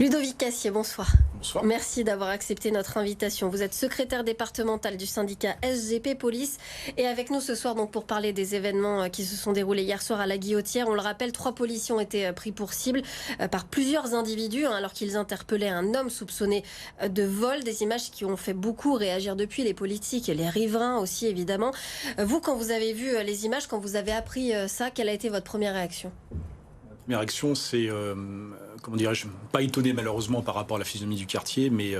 Ludovic Cassier, bonsoir. Bonsoir. Merci d'avoir accepté notre invitation. Vous êtes secrétaire départemental du syndicat SGP Police et avec nous ce soir donc pour parler des événements qui se sont déroulés hier soir à la Guillotière. On le rappelle, 3 policiers ont été pris pour cible par plusieurs individus alors qu'ils interpellaient un homme soupçonné de vol. Des images qui ont fait beaucoup réagir depuis, les politiques et les riverains aussi évidemment. Vous, quand vous avez vu les images, quand vous avez appris ça, quelle a été votre première réaction ? Ma première réaction, c'est, comment dirais-je, pas étonné malheureusement par rapport à la physionomie du quartier, mais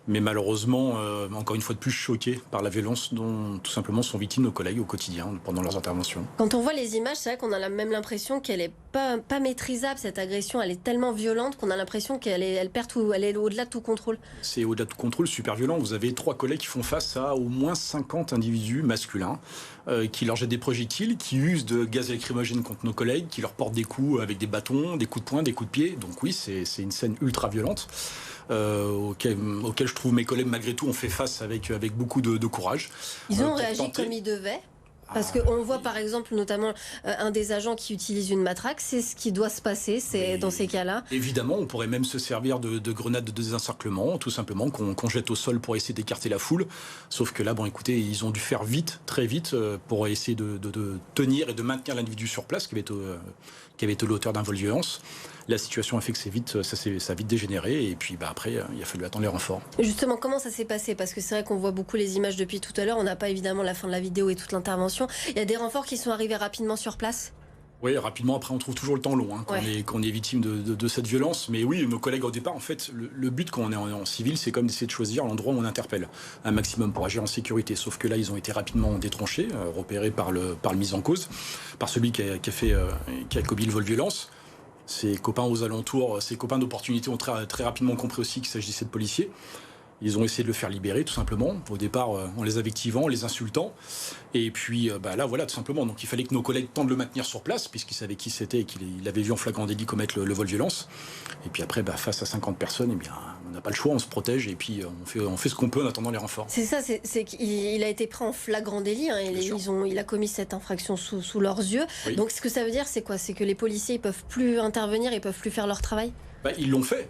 malheureusement, encore une fois de plus, choqué par la violence dont tout simplement sont victimes nos collègues au quotidien pendant leurs interventions. Quand on voit les images, c'est vrai qu'on a même l'impression qu'elle est pas maîtrisable, cette agression. Elle est tellement violente qu'on a l'impression qu'elle perd tout, elle est au-delà de tout contrôle. C'est au-delà de tout contrôle, super violent. Vous avez 3 collègues qui font face à au moins 50 individus masculins qui leur jettent des projectiles, qui usent de gaz lacrymogène contre nos collègues, qui leur portent des coups avec des bâtons, des coups de poing, des coups de pied. Donc oui, c'est une scène ultra violente. Auquel je trouve mes collègues malgré tout ont fait face avec beaucoup de courage. Ils ont réagi comme ils devaient. Parce qu'on voit par exemple notamment un des agents qui utilise une matraque, c'est ce qui doit se passer dans ces cas-là. Évidemment, on pourrait même se servir de grenades de désencerclement, tout simplement, qu'on jette au sol pour essayer d'écarter la foule. Sauf que là, bon écoutez, ils ont dû faire vite, très vite, pour essayer de tenir et de maintenir l'individu sur place, qui avait été l'auteur d'un vol de violence. La situation a fait que ça a vite dégénéré et puis après il a fallu attendre les renforts. Justement, comment ça s'est passé? Parce que c'est vrai qu'on voit beaucoup les images depuis tout à l'heure, on n'a pas évidemment la fin de la vidéo et toute l'intervention. Il y a des renforts qui sont arrivés rapidement sur place? Oui, rapidement, après on trouve toujours le temps long quand on est victime de cette violence. Mais oui, nos collègues au départ, en fait, le but quand on est en civil, c'est comme d'essayer de choisir l'endroit où on interpelle un maximum pour agir en sécurité. Sauf que là, ils ont été rapidement détranchés, repérés par le mis en cause, par celui qui a commis le vol de violence. Ses copains aux alentours, ses copains d'opportunité ont très rapidement compris aussi qu'il s'agissait de policiers. Ils ont essayé de le faire libérer, tout simplement. Au départ, en les invectivant, en les insultant. Et puis là, voilà, tout simplement. Donc il fallait que nos collègues tentent de le maintenir sur place, puisqu'ils savaient qui c'était et qu'il avait vu en flagrant délit commettre le vol de violence. Et puis après, face à 50 personnes, on n'a pas le choix, on se protège et puis on fait ce qu'on peut en attendant les renforts. C'est ça, c'est qu'il a été pris en flagrant délit. Il a commis cette infraction sous leurs yeux. Oui. Donc ce que ça veut dire, c'est quoi? C'est que les policiers ne peuvent plus intervenir, ils ne peuvent plus faire leur travail? Ils l'ont fait,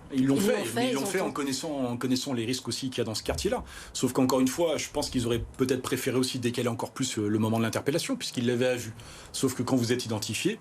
en connaissant les risques aussi qu'il y a dans ce quartier-là. Sauf qu'encore une fois, je pense qu'ils auraient peut-être préféré aussi décaler encore plus le moment de l'interpellation, puisqu'ils l'avaient à vue. Sauf que quand vous êtes identifié,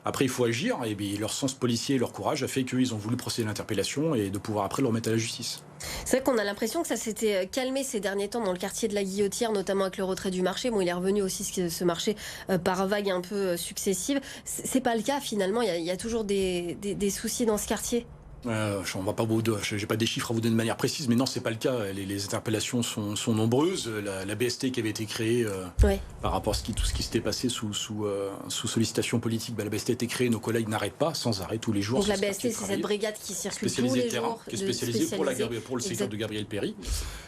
après il faut agir, et bien, leur sens policier et leur courage a fait qu'ils ont voulu procéder à l'interpellation et de pouvoir après le remettre à la justice. C'est vrai qu'on a l'impression que ça s'était calmé ces derniers temps dans le quartier de la Guillotière, notamment avec le retrait du marché. Bon, il est revenu aussi ce marché par vagues un peu successives. C'est pas le cas finalement, il y a toujours des soucis dans ce quartier. On va pas j'ai pas des chiffres à vous donner de manière précise, mais non, c'est pas le cas. Les interpellations sont nombreuses. La BST qui avait été créée par rapport à tout ce qui s'était passé sous sollicitation politique, la BST a été créée. Nos collègues n'arrêtent pas, sans arrêt, tous les jours. Donc la BST, c'est cette brigade qui circule tous les jours, qui est spécialisée pour le secteur de Gabriel Péri.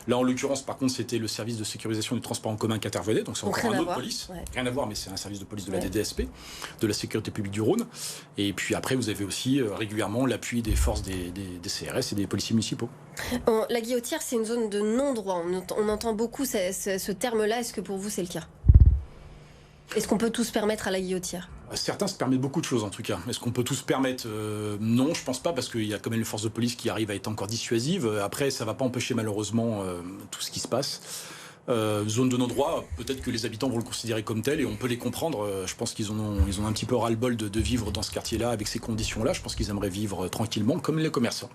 Là, en l'occurrence, par contre, c'était le service de sécurisation du transport en commun qui intervenait. Donc c'est encore un autre police. Rien à voir, mais c'est un service de police de la DDSP, de la sécurité publique du Rhône. Et puis après, vous avez aussi régulièrement l'appui des forces des CRS et des policiers municipaux. La Guillotière, c'est une zone de non-droit. On entend beaucoup ce terme-là. Est-ce que pour vous, c'est le cas? Est-ce qu'on peut tout se permettre à la Guillotière? Certains se permettent beaucoup de choses en tout cas. Est-ce qu'on peut tout se permettre? Non, je pense pas, parce qu'il y a quand même les forces de police qui arrivent à être encore dissuasives. Après, ça va pas empêcher malheureusement tout ce qui se passe. Zone de non-droit, peut-être que les habitants vont le considérer comme tel et on peut les comprendre. Je pense qu'ils ont un petit peu ras-le-bol de vivre dans ce quartier-là avec ces conditions-là. Je pense qu'ils aimeraient vivre tranquillement comme les commerçants,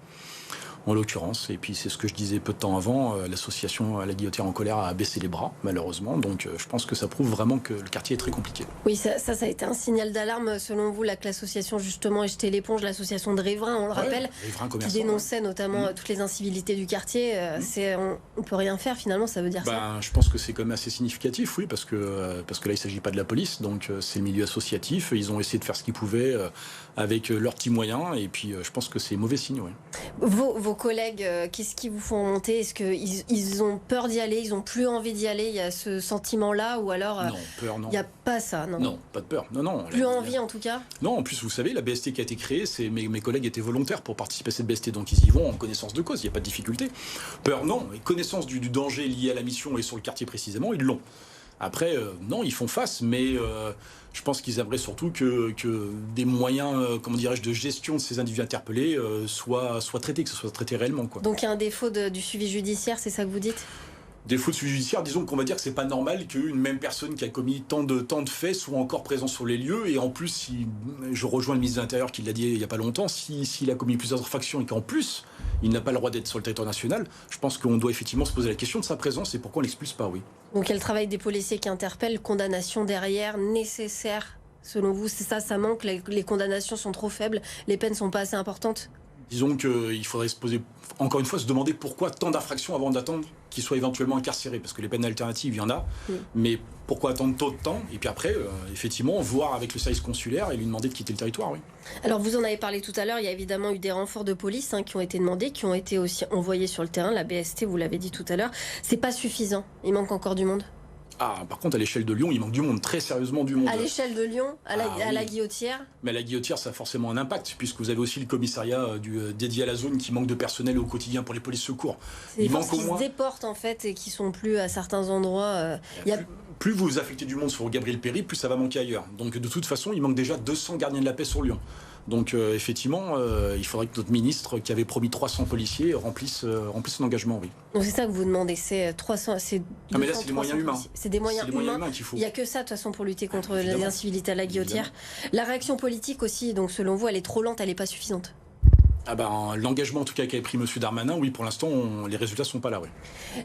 en l'occurrence. Et puis c'est ce que je disais peu de temps avant, l'association La Guillotière en colère a baissé les bras, malheureusement. Donc je pense que ça prouve vraiment que le quartier est très compliqué. Oui, ça a été un signal d'alarme, selon vous, là, que l'association justement ait jeté l'éponge, l'association de riverains, on le rappelle, qui dénonçait notamment toutes les incivilités du quartier. On peut rien faire finalement, ça veut dire ça? Je pense que c'est quand même assez significatif, oui, parce que là il ne s'agit pas de la police, donc c'est le milieu associatif. Ils ont essayé de faire ce qu'ils pouvaient avec leurs petits moyens, et puis je pense que c'est mauvais signe, oui. Vos collègues, qu'est-ce qui vous font monter? Est-ce qu'ils ont peur d'y aller? Ils n'ont plus envie d'y aller? Il y a ce sentiment-là? Ou alors non, peur, non. Il n'y a pas ça? Non, pas de peur. Non. Plus envie en tout cas? Non, en plus, vous savez, la BST qui a été créée, mes collègues étaient volontaires pour participer à cette BST, donc ils y vont en connaissance de cause, il n'y a pas de difficulté. Peur, non. Et connaissance du danger lié à la mission et sur le quartier précisément, ils l'ont. Après, non, ils font face, mais je pense qu'ils aimeraient surtout que des moyens, comment dirais-je, de gestion de ces individus interpellés soient traités, que ce soit traité réellement, quoi. Donc il y a un défaut du suivi judiciaire, c'est ça que vous dites? Défaut de suivi judiciaire, disons qu'on va dire que c'est pas normal qu'une même personne qui a commis tant de faits soit encore présente sur les lieux. Et en plus, si je rejoins le ministre de l'Intérieur qui l'a dit il y a pas longtemps, s'il a commis plusieurs infractions et qu'en plus il n'a pas le droit d'être sur le territoire national, je pense qu'on doit effectivement se poser la question de sa présence et pourquoi on l'expulse pas, oui. Donc il y a le travail des policiers qui interpellent, condamnation derrière, nécessaire. Selon vous, c'est ça, ça manque, les condamnations sont trop faibles, les peines sont pas assez importantes? Disons qu'il faudrait se poser, encore une fois, se demander pourquoi tant d'infractions avant d'attendre qu'ils soient éventuellement incarcérés. Parce que les peines alternatives, il y en a. Mais pourquoi attendre tant de temps? Et puis après, effectivement, voir avec le service consulaire et lui demander de quitter le territoire, oui. Alors vous en avez parlé tout à l'heure, il y a évidemment eu des renforts de police qui ont été demandés, qui ont été aussi envoyés sur le terrain. La BST, vous l'avez dit tout à l'heure. C'est pas suffisant, il manque encore du monde? Ah, par contre, à l'échelle de Lyon, il manque du monde, très sérieusement du monde. À l'échelle de Lyon, à la Guillotière? Mais à la Guillotière, ça a forcément un impact, puisque vous avez aussi le commissariat dédié à la zone qui manque de personnel au quotidien pour les polices secours. Il manque au moins... qui se déportent en fait et qui sont plus à certains endroits. Plus vous affectez du monde sur Gabriel Péri, plus ça va manquer ailleurs. Donc de toute façon, il manque déjà 200 gardiens de la paix sur Lyon. Donc effectivement, il faudrait que notre ministre, qui avait promis 300 policiers, remplisse son engagement, oui. Donc c'est ça que vous demandez, c'est 300... Non mais là, c'est des moyens humains. C'est des moyens humains qu'il faut. Il n'y a que ça, de toute façon, pour lutter contre les incivilités à la Guillotière. La réaction politique aussi, donc selon vous, elle est trop lente, elle n'est pas suffisante? Ah ben, l'engagement en tout cas qu'a pris M. Darmanin, oui, pour l'instant, les résultats ne sont pas là, oui.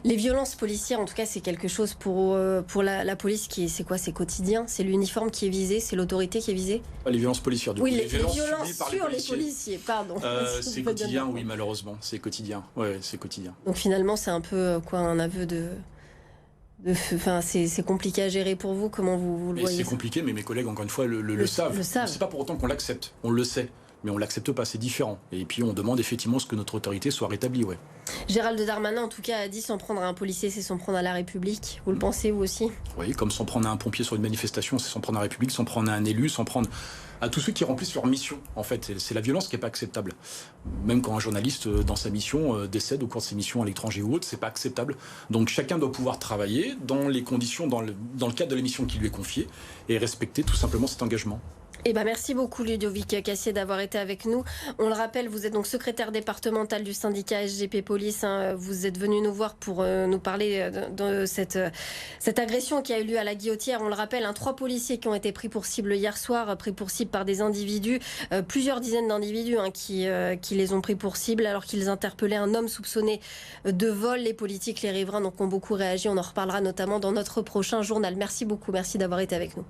Les violences policières, en tout cas, c'est quelque chose pour la police qui est, c'est quoi? C'est quotidien? C'est l'uniforme qui est visé? C'est l'autorité qui est visée? Les violences policières, du coup. Oui, les violences sur les policiers, pardon. C'est quotidien, oui, malheureusement. C'est quotidien. Ouais, c'est quotidien. Donc finalement, c'est un peu un aveu Enfin, c'est compliqué à gérer pour vous. Comment vous le voyez? C'est compliqué, mais mes collègues, encore une fois, le savent. C'est pas pour autant qu'on l'accepte. On le sait. Mais on ne l'accepte pas, c'est différent. Et puis on demande effectivement ce que notre autorité soit rétablie, ouais. Gérald Darmanin, en tout cas, a dit s'en prendre à un policier, c'est s'en prendre à la République. Vous le pensez, vous aussi? Oui, comme s'en prendre à un pompier sur une manifestation, c'est s'en prendre à la République, s'en prendre à un élu, s'en prendre à tous ceux qui remplissent leur mission. En fait, c'est la violence qui n'est pas acceptable. Même quand un journaliste, dans sa mission, décède au cours de ses missions à l'étranger ou autre, c'est pas acceptable. Donc chacun doit pouvoir travailler dans les conditions, dans le cadre de la mission qui lui est confiée, et respecter tout simplement cet engagement. Eh ben, merci beaucoup Ludovic Cassier d'avoir été avec nous. On le rappelle, vous êtes donc secrétaire départemental du syndicat SGP Police. Vous êtes venu nous voir pour nous parler de cette agression qui a eu lieu à la Guillotière. On le rappelle, 3 policiers qui ont été pris pour cible hier soir, pris pour cible par des individus, plusieurs dizaines d'individus qui les ont pris pour cible alors qu'ils interpellaient un homme soupçonné de vol. Les politiques, les riverains donc ont beaucoup réagi. On en reparlera notamment dans notre prochain journal. Merci beaucoup, merci d'avoir été avec nous.